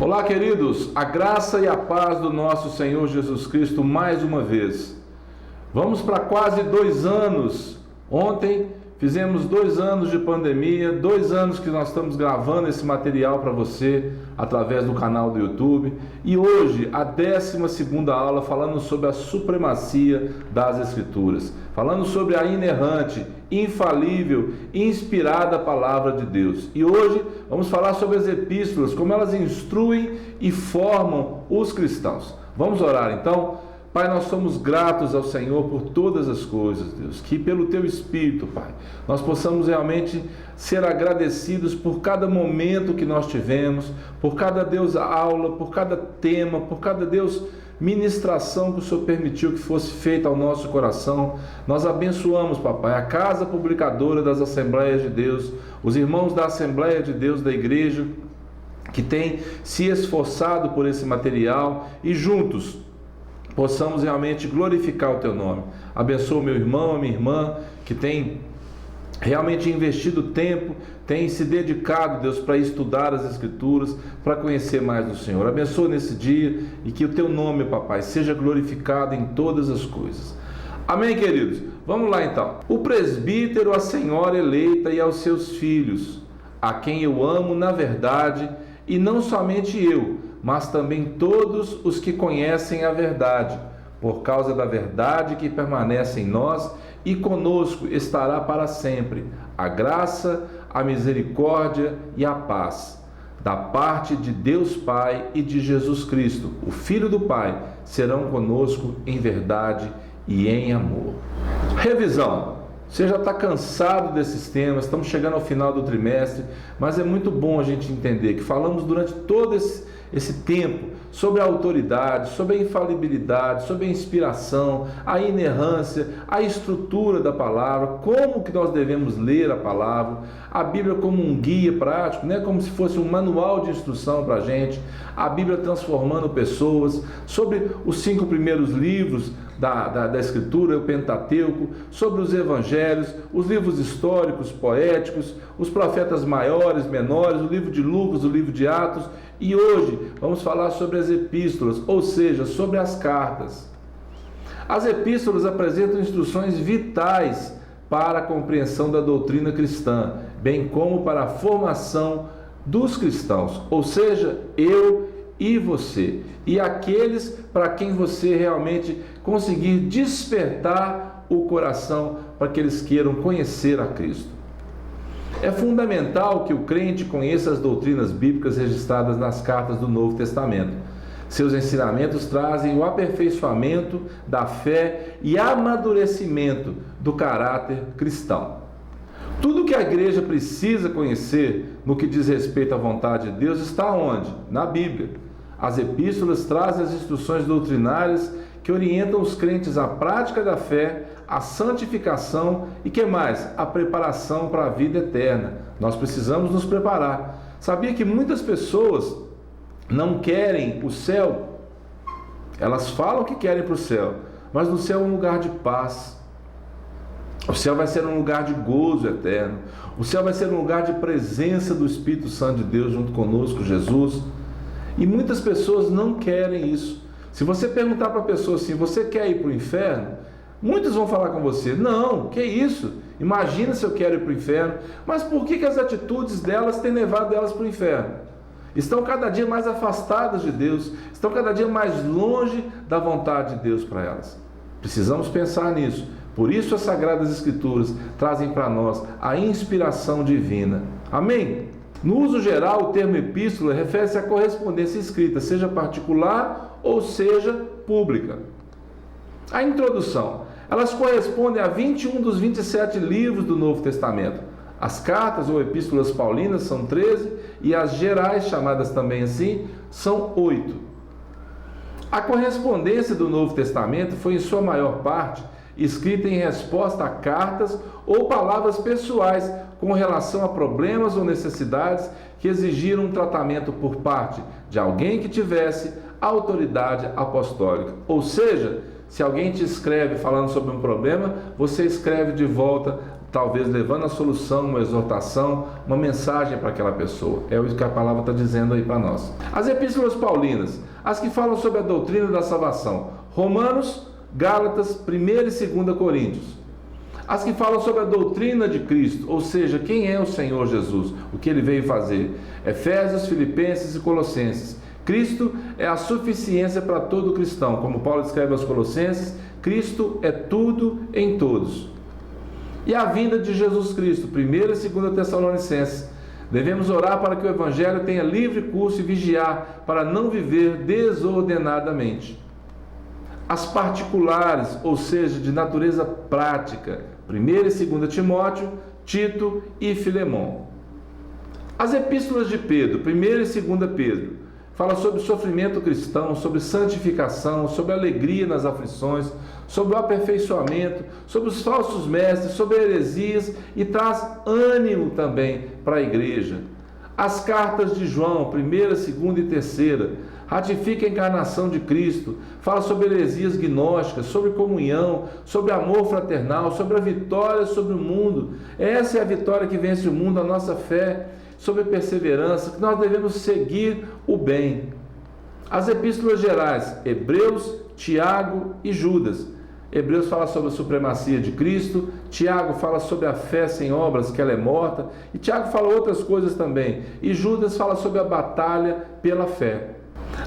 Olá, queridos, a graça e a paz do nosso Senhor Jesus Cristo mais uma vez. Vamos para quase 2 anos. Ontem fizemos 2 anos de pandemia, 2 anos que nós estamos gravando esse material para você através do canal do YouTube. E hoje a 12ª aula falando sobre a supremacia das Escrituras, falando sobre a inerrante, infalível, inspirada palavra de Deus. E hoje vamos falar sobre as epístolas, como elas instruem e formam os cristãos. Vamos orar então? Pai, nós somos gratos ao Senhor por todas as coisas, Deus, que pelo Teu Espírito, Pai, nós possamos realmente ser agradecidos por cada momento que nós tivemos, por cada, Deus, aula, por cada tema, por cada, Deus, ministração que o Senhor permitiu que fosse feita ao nosso coração. Nós abençoamos, Papai, a Casa Publicadora das Assembleias de Deus, os irmãos da Assembleia de Deus da Igreja, que têm se esforçado por esse material e juntos possamos realmente glorificar o Teu nome. Abençoa o meu irmão, a minha irmã, que tem realmente investido tempo, tem se dedicado, Deus, para estudar as Escrituras, para conhecer mais do Senhor. Abençoa nesse dia e que o Teu nome, Papai, seja glorificado em todas as coisas. Amém, queridos? Vamos lá então. O presbítero, a senhora eleita e aos seus filhos, a quem eu amo na verdade, e não somente eu, mas também todos os que conhecem a verdade, por causa da verdade que permanece em nós e conosco estará para sempre. A graça, a misericórdia e a paz, da parte de Deus Pai e de Jesus Cristo, o Filho do Pai, serão conosco em verdade e em amor. Revisão. Você já está cansado desses temas, estamos chegando ao final do trimestre, mas é muito bom a gente entender que falamos durante todo esse tempo sobre a autoridade, sobre a infalibilidade, sobre a inspiração, a inerrância, a estrutura da palavra, como que nós devemos ler a palavra, a Bíblia como um guia prático, né? Como se fosse um manual de instrução para a gente, a Bíblia transformando pessoas, sobre os 5 primeiros livros da Escritura, o Pentateuco, sobre os Evangelhos, os livros históricos, poéticos, os profetas maiores, menores, o livro de Lucas, o livro de Atos, e hoje vamos falar sobre as epístolas, ou seja, sobre as cartas. As epístolas apresentam instruções vitais para a compreensão da doutrina cristã, bem como para a formação dos cristãos, ou seja, eu e você, e aqueles para quem você realmente conseguir despertar o coração para que eles queiram conhecer a Cristo. É fundamental que o crente conheça as doutrinas bíblicas registradas nas cartas do Novo Testamento. Seus ensinamentos trazem o aperfeiçoamento da fé e amadurecimento do caráter cristão. Tudo que a igreja precisa conhecer no que diz respeito à vontade de Deus está onde? Na Bíblia. As epístolas trazem as instruções doutrinárias que orientam os crentes à prática da fé, à santificação e, que mais? A preparação para a vida eterna. Nós precisamos nos preparar. Sabia que muitas pessoas não querem o céu? Elas falam que querem para o céu, mas no céu é um lugar de paz. O céu vai ser um lugar de gozo eterno. O céu vai ser um lugar de presença do Espírito Santo de Deus junto conosco, Jesus. E muitas pessoas não querem isso. Se você perguntar para a pessoa assim, você quer ir para o inferno? Muitos vão falar com você, não, que isso? Imagina se eu quero ir para o inferno. Mas por que as atitudes delas têm levado elas para o inferno? Estão cada dia mais afastadas de Deus, estão cada dia mais longe da vontade de Deus para elas. Precisamos pensar nisso. Por isso as Sagradas Escrituras trazem para nós a inspiração divina. Amém? No uso geral, o termo epístola refere-se à correspondência escrita, seja particular ou seja pública. A introdução. Elas correspondem a 21 dos 27 livros do Novo Testamento. As cartas ou epístolas paulinas são 13 e as gerais, chamadas também assim, são 8. A correspondência do Novo Testamento foi, em sua maior parte, escrita em resposta a cartas ou palavras pessoais com relação a problemas ou necessidades que exigiram um tratamento por parte de alguém que tivesse autoridade apostólica. Ou seja, se alguém te escreve falando sobre um problema, você escreve de volta talvez levando a solução, uma exortação, uma mensagem para aquela pessoa. É isso que a palavra está dizendo aí para nós. As epístolas paulinas, as que falam sobre a doutrina da salvação, Romanos, Gálatas, 1ª e 2ª Coríntios. As que falam sobre a doutrina de Cristo, ou seja, quem é o Senhor Jesus, o que ele veio fazer, Efésios, Filipenses e Colossenses. Cristo é a suficiência para todo cristão, como Paulo escreve aos Colossenses, Cristo é tudo em todos. E a vinda de Jesus Cristo, 1ª e 2ª Tessalonicenses. Devemos orar para que o Evangelho tenha livre curso e vigiar para não viver desordenadamente. As particulares, ou seja, de natureza prática, 1ª e 2ª Timóteo, Tito e Filemão. As epístolas de Pedro, 1ª e 2ª Pedro, fala sobre sofrimento cristão, sobre santificação, sobre alegria nas aflições, sobre o aperfeiçoamento, sobre os falsos mestres, sobre heresias e traz ânimo também para a igreja. As cartas de João, 1ª, 2ª e 3ª, ratifica a encarnação de Cristo, fala sobre heresias gnósticas, sobre comunhão, sobre amor fraternal, sobre a vitória sobre o mundo. Essa é a vitória que vence o mundo, a nossa fé, sobre perseverança, que nós devemos seguir o bem. As epístolas gerais, Hebreus, Tiago e Judas. Hebreus fala sobre a supremacia de Cristo, Tiago fala sobre a fé sem obras, que ela é morta, e Tiago fala outras coisas também, e Judas fala sobre a batalha pela fé.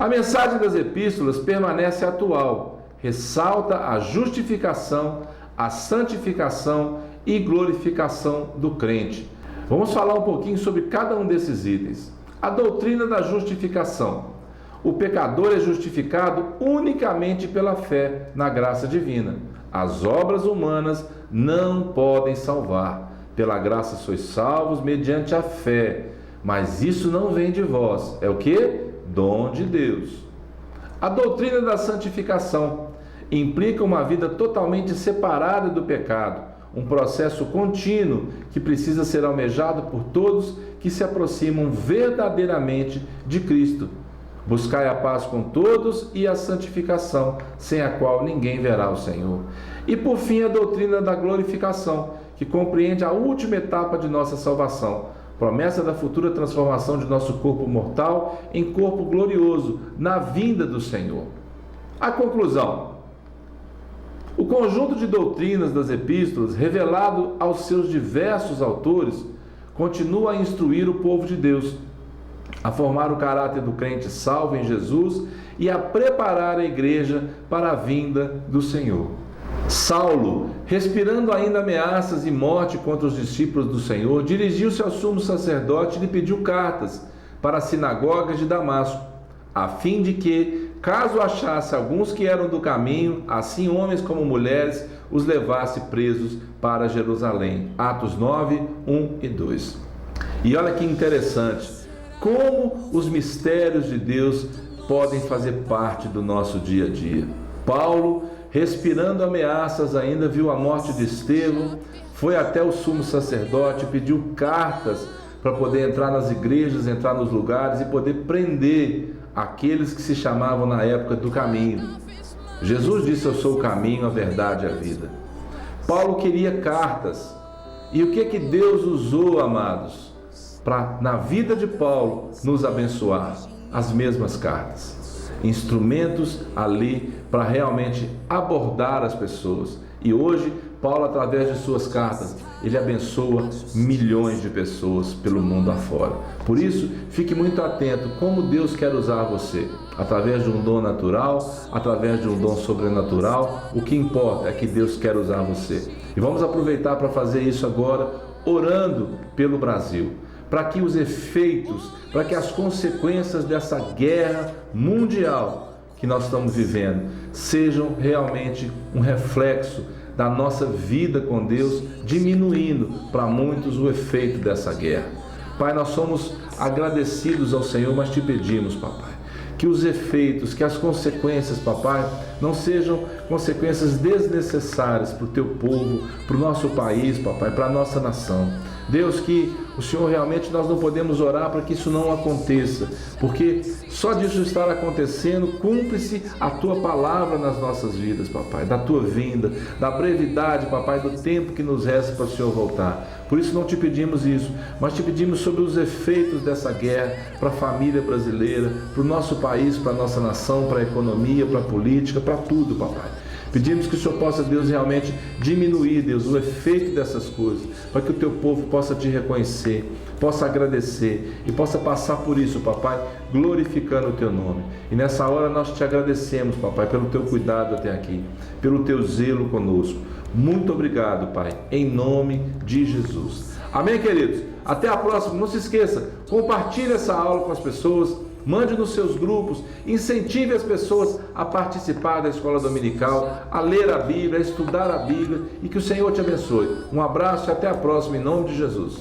A mensagem das epístolas permanece atual, ressalta a justificação, a santificação e glorificação do crente. Vamos falar um pouquinho sobre cada um desses itens. A doutrina da justificação. O pecador é justificado unicamente pela fé na graça divina. As obras humanas não podem salvar. Pela graça sois salvos mediante a fé. Mas isso não vem de vós. É o quê? Dom de Deus. A doutrina da santificação implica uma vida totalmente separada do pecado. Um processo contínuo que precisa ser almejado por todos que se aproximam verdadeiramente de Cristo. Buscai a paz com todos e a santificação, sem a qual ninguém verá o Senhor. E por fim, a doutrina da glorificação, que compreende a última etapa de nossa salvação, promessa da futura transformação de nosso corpo mortal em corpo glorioso, na vinda do Senhor. A conclusão. O conjunto de doutrinas das epístolas, revelado aos seus diversos autores, continua a instruir o povo de Deus, a formar o caráter do crente salvo em Jesus e a preparar a igreja para a vinda do Senhor. Saulo, respirando ainda ameaças e morte contra os discípulos do Senhor, dirigiu-se ao sumo sacerdote e lhe pediu cartas para as sinagogas de Damasco, a fim de que, caso achasse alguns que eram do caminho, assim homens como mulheres, os levasse presos para Jerusalém. Atos 9, 1 e 2. E olha que interessante, como os mistérios de Deus podem fazer parte do nosso dia a dia. Paulo, respirando ameaças, ainda viu a morte de Estevão, foi até o sumo sacerdote, pediu cartas para poder entrar nas igrejas, entrar nos lugares e poder prender aqueles que se chamavam na época do caminho. Jesus disse: eu sou o caminho, a verdade e a vida. Paulo queria cartas. E o que Deus usou, amados, para na vida de Paulo nos abençoar? As mesmas cartas. Instrumentos ali para realmente abordar as pessoas. E hoje, Paulo, através de suas cartas, ele abençoa milhões de pessoas pelo mundo afora. Por isso, fique muito atento como Deus quer usar você. Através de um dom natural, através de um dom sobrenatural. O que importa é que Deus quer usar você. E vamos aproveitar para fazer isso agora, orando pelo Brasil. Para que os efeitos, para que as consequências dessa guerra mundial que nós estamos vivendo sejam realmente um reflexo da nossa vida com Deus, diminuindo para muitos o efeito dessa guerra. Pai, nós somos agradecidos ao Senhor, mas te pedimos, papai, que os efeitos, que as consequências, papai, não sejam consequências desnecessárias para o teu povo, para o nosso país, papai, para a nossa nação. Deus, que o Senhor, realmente nós não podemos orar para que isso não aconteça, porque só disso estar acontecendo, cumpre-se a Tua palavra nas nossas vidas, papai, da Tua vinda, da brevidade, papai, do tempo que nos resta para o Senhor voltar. Por isso não te pedimos isso, mas te pedimos sobre os efeitos dessa guerra para a família brasileira, para o nosso país, para a nossa nação, para a economia, para a política, para tudo, papai. Pedimos que o Senhor possa, Deus, realmente diminuir, Deus, o efeito dessas coisas, para que o Teu povo possa Te reconhecer, possa agradecer e possa passar por isso, papai, glorificando o Teu nome. E nessa hora nós Te agradecemos, papai, pelo Teu cuidado até aqui, pelo Teu zelo conosco. Muito obrigado, Pai, em nome de Jesus. Amém, queridos? Até a próxima. Não se esqueça, compartilhe essa aula com as pessoas, mande nos seus grupos, incentive as pessoas a participar da escola dominical, a ler a Bíblia, a estudar a Bíblia, e que o Senhor te abençoe. Um abraço e até a próxima, em nome de Jesus.